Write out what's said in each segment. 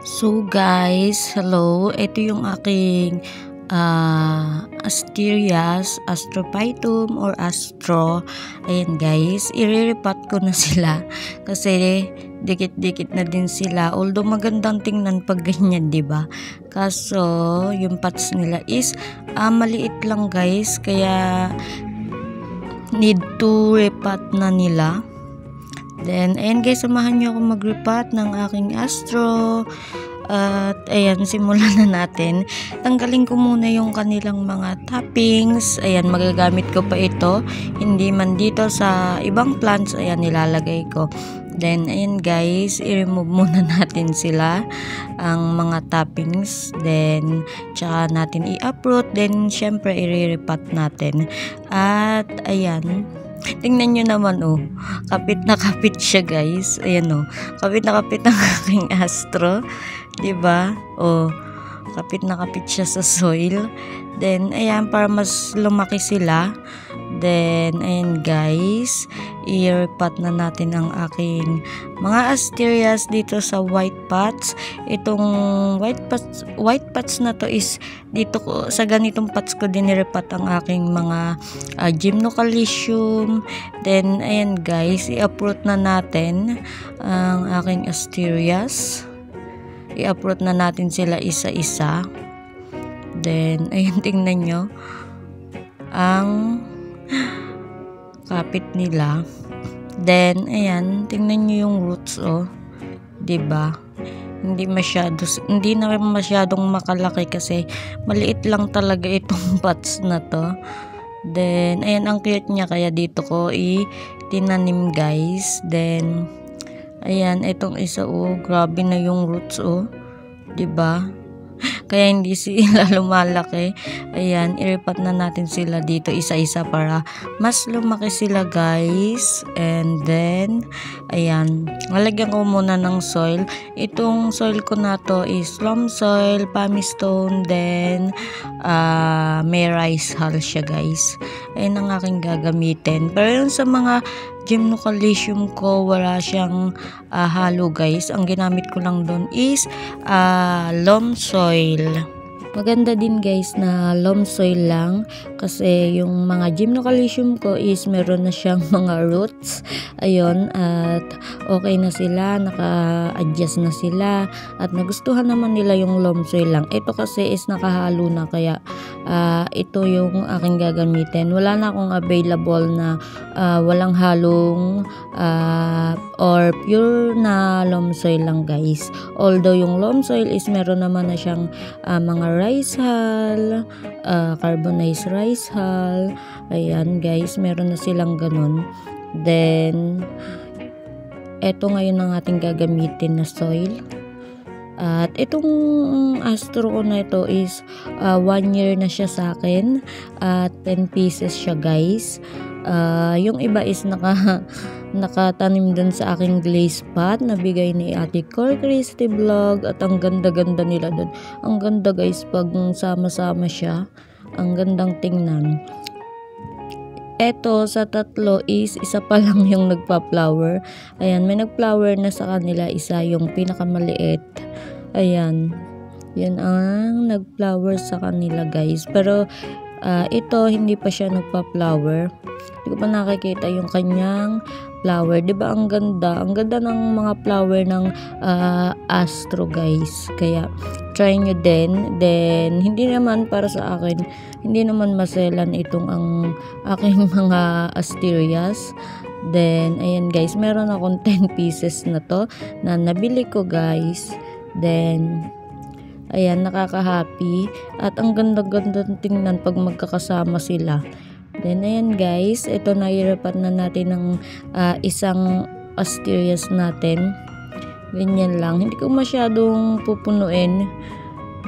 So guys, hello. Ito yung aking Asterias, Astrophytum or Astro. Ayan guys, iriripat ko na sila kasi dikit-dikit na din sila. Although magandang tingnan pag ganyan, 'di ba? Kaso yung pots nila is maliit lang guys, kaya need to repat na nila. Then, ayan guys, samahan nyo ako mag-repat ng aking Astro. At ayan, simulan na natin. Tanggalin ko muna yung kanilang mga toppings. Ayan, magagamit ko pa ito. Hindi man dito sa ibang plants, ayan, nilalagay ko. Then, ayan guys, i-remove muna natin sila, ang mga toppings. Then, tsaka natin i-uproot. Then, syempre, i-repat natin. At, ayan, tingnan nyo naman, oh. Kapit na kapit siya, guys. Ayan, oh. Kapit na kapit ang aking Astro. Diba? Oh. Kapit na kapit siya sa soil. Then, ayan, para mas lumaki sila. Then, ayan, guys. I-repat na natin ang aking mga Asterias dito sa white pots. Itong white pots na to is dito ko, sa ganitong pots ko din nirepat ang aking mga Gymnocalycium. Then, ayan guys, i-uproot na natin ang aking Asterias. I-uproot na natin sila isa-isa. Then, ayan, tingnan nyo ang kapit nila. Then, ayan, tingnan nyo yung roots, oh. Diba? Hindi na masyadong makalaki kasi maliit lang talaga itong pots na to. Then, ayan, ang cute niya, kaya dito ko tinanim guys. Then, ayan, itong isa, oh, grabe na yung roots, oh. Diba? Kaya hindi sila lumalaki. Ayan, iripat na natin sila dito isa-isa para mas lumaki sila guys. And then, ayan, lalagyan ko muna ng soil. Itong soil ko na to is loam soil, pumice stone, then may rice hull siya guys. Ayan ang aking gagamitin. Pero yun sa mga Gymnocalycium ko, wala siyang halo guys. Ang ginamit ko lang doon is loam soil. Maganda din guys na loam soil lang kasi yung mga Gymnocalycium ko is meron na siyang mga roots. Ayun, at okay na sila, naka-adjust na sila at nagustuhan naman nila yung loam soil lang. Ito kasi is nakahalo na, kaya ito yung aking gagamitin. Wala na akong available na walang halong or pure na loam soil lang guys. Although yung loam soil is meron naman na siyang mga rice hull, carbonized rice hull. Ayan guys, meron na silang ganun. Then, eto ngayon ang ating gagamitin na soil. At itong Astro ko na ito is 1 year na siya sa akin. 10 pieces siya guys. Yung iba is nakatanim dun sa aking glaze pot na bigay ni Ate Cor Christy Vlog, at ang ganda-ganda nila dun. Ang ganda guys pag sama-sama siya. Ang gandang tingnan. Eto sa tatlo is isa pa lang yung nagpa-flower. Ayan, may nag-flower na sa kanila, isa yung pinakamaliit. Ayan, yan ang nag-flower sa kanila guys. Pero ito hindi pa siya nagpa-flower. Hindi ko pa nakikita yung kanyang flower. Diba ang ganda? Ang ganda ng mga flower ng Astro guys. Kaya try nyo din. Then hindi naman para sa akin, hindi naman maselan itong ang aking mga Asterias. Then ayan guys, meron akong 10 pieces na to na nabili ko guys. Then ayan, nakaka-happy at ang ganda-ganda tingnan pag magkakasama sila. Then ayan guys, ito na iripat na natin ng isang Asterias natin. Ganyan lang, hindi ko masyadong pupunuin.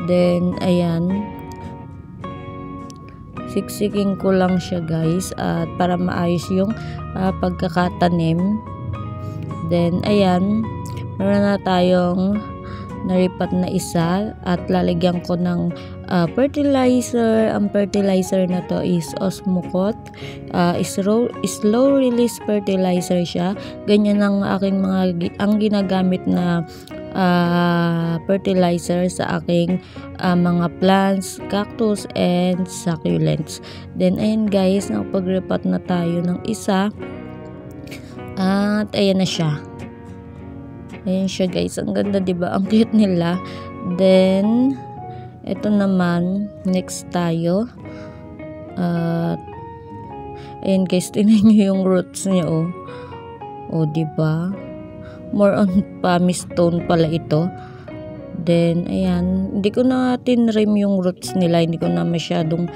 Then ayan, siksiking ko lang siya guys, at para maayos yung pagkakatanim. Then ayan, meron na tayong naripat na isa at lalagyan ko ng fertilizer. Ang fertilizer na to is Osmocote. Slow release fertilizer siya. Ganyan ang aking ang ginagamit na fertilizer sa aking mga plants, cactus, and succulents. Then ayan guys, nakapag-repot na tayo ng isa. At ayan na siya. Ayan siya guys. Ang ganda, diba? Ang cute nila. Then ito naman, next tayo. At ayan guys, tingnan nyo yung roots niya, oh. Oh, diba? More on pumice stone pala ito. Then, ayan. Hindi ko na tinrim yung roots nila. Hindi ko na masyadong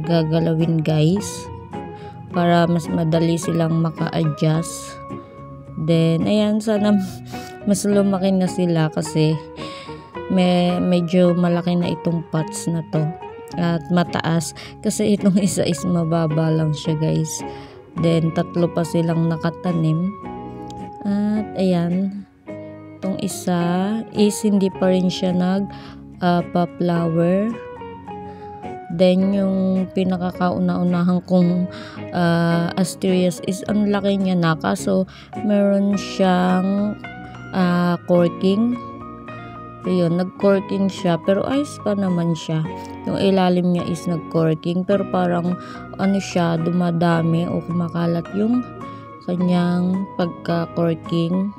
gagalawin guys. Para mas madali silang maka-adjust. Then, ayan. Sana mas lumaki na sila kasi medyo malaki na itong pots na to. At mataas. Kasi itong isa is mababa lang siya guys. Then, 3 pa silang nakatanim. At ayan. Itong isa is hindi pa rin siya pa-flower. Then, yung pinakakauna-unahan kong asterias is ang laki niya na. Kaso, meron siyang corking. Ayun, nag-corking siya. Pero ayos pa naman siya. Yung ilalim niya is nag-corking. Pero parang ano siya, dumadami o kumakalat yung kanyang pagka-corking.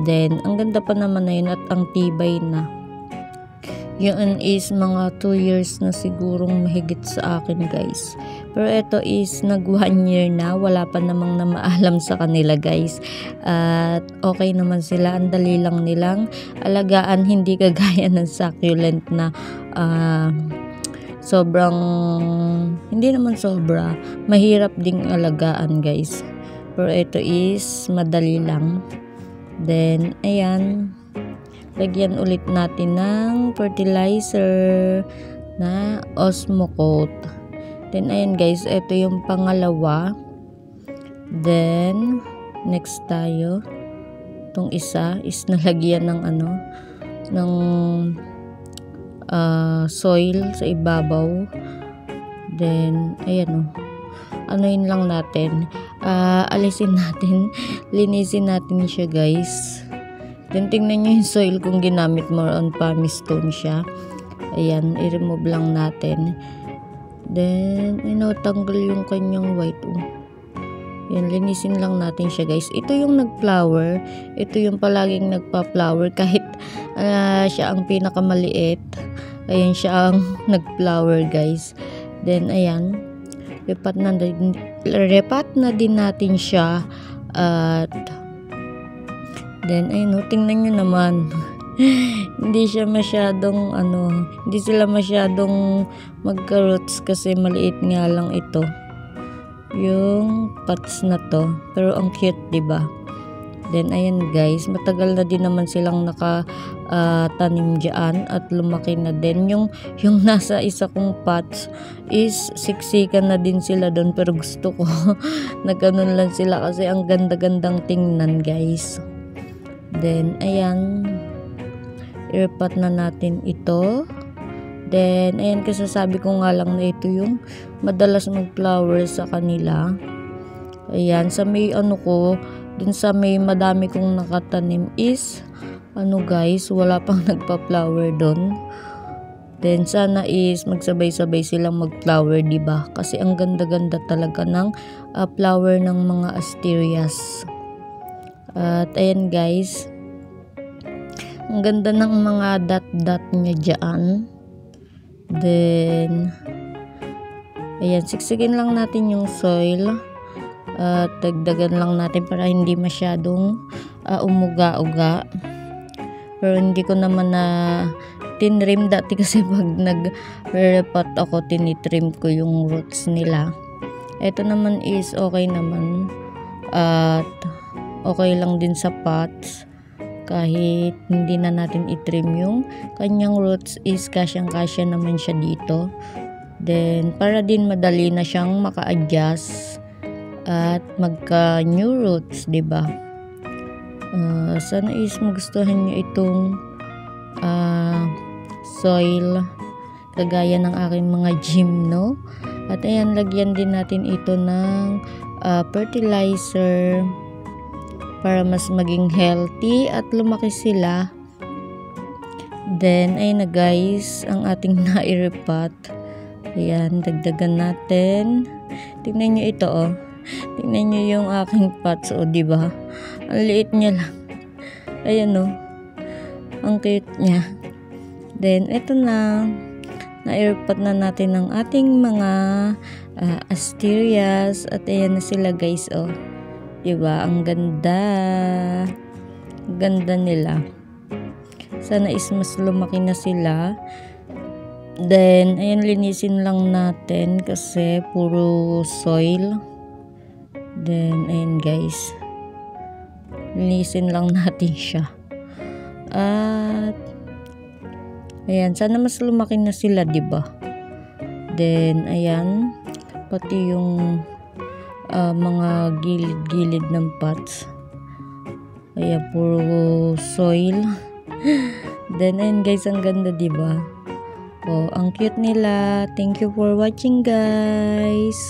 Then, ang ganda pa naman na yun at ang tibay na. Yun is mga 2 years na sigurong mahigit sa akin guys. Pero ito is nag 1 year na. Wala pa namang na maalam sa kanila guys. At okay naman sila. Ang dali lang nilang alagaan. Hindi kagaya ng succulent na sobrang, hindi naman sobra. Mahirap ding alagaan guys. Pero ito is madali lang. Then, ayan. Lagyan ulit natin ng fertilizer na Osmocote. Then, ayan guys, ito yung pangalawa. Then, next tayo. Itong isa is nalagyan ng soil sa ibabaw. Then, ayan anuin lang natin. Alisin natin. Linisin natin siya guys. Then, tingnan nyo yung soil kung ginamit more on pumice stone siya. Ayan, i-remove lang natin. Then, tanggal yung kanyang white. Yan, linisin lang natin siya guys. Ito yung nag-flower. Ito yung palaging nagpa-flower. Kahit siya ang pinakamaliit. Ayan, siya ang nag-flower guys. Then, ayan. Repat na din natin siya. At then, ayun, tingnan nyo naman. Hindi siya masyadong, hindi sila masyadong magka-roots kasi maliit nga lang ito. Yung pots na to. Pero ang cute, diba? Then, ayan guys, matagal na din naman silang nakatanim dyan at lumaki na din. Yung nasa isa kong pots is siksikan na din sila doon. Pero gusto ko, nagkanon lang sila kasi ang ganda-gandang tingnan guys. Then, ayan. I-repot na natin ito. Then, ayan, kasi sabi ko nga lang na ito yung madalas mag-flower sa kanila. Ayan, sa may dun sa may madami kong nakatanim is, guys, wala pang nagpa-flower dun. Then, sana is magsabay-sabay silang mag-flower, diba? Kasi ang ganda-ganda talaga ng flower ng mga asterias. At ayan guys, ang ganda ng mga dot-dot niya dyan. Then, ayan, siksikin lang natin yung soil. At dagdagan lang natin para hindi masyadong umuga-uga. Pero hindi ko naman na tinrim dati kasi pag nag-repot ako, tinitrim ko yung roots nila. Ito naman is okay naman. At okay lang din sa pots. Kahit hindi na natin itrim yung kanyang roots is kasyang-kasya naman siya dito. Then, para din madali na siyang maka-adjust at magka-new roots, diba? Sana is magustuhan nyo itong soil kagaya ng aking mga gymno. At ayan, lagyan din natin ito ng fertilizer. para mas maging healthy at lumaki sila. Then, ayun na guys, ang ating nairepot. Ayan, dagdagan natin. Tingnan nyo ito, oh. Tingnan nyo yung aking pots, oh, diba? Ang liit niya lang. Ayan, oh. Ang cute niya. Then, ito na. Nairepot na natin ang ating mga asterias. At ayan na sila guys, oh. Diba? Ang ganda. Ganda nila. Sana is mas lumaki na sila. Then, ayan, linisin lang natin kasi puro soil. Then, ayan guys. Linisin lang natin siya. At, ayan, sana mas lumaki na sila, diba? Then, ayan, pati yung mga gilid-gilid ng pots. Ayan, puro soil. Then, ayan guys, ang ganda, diba? Oh, ang cute nila. Thank you for watching, guys.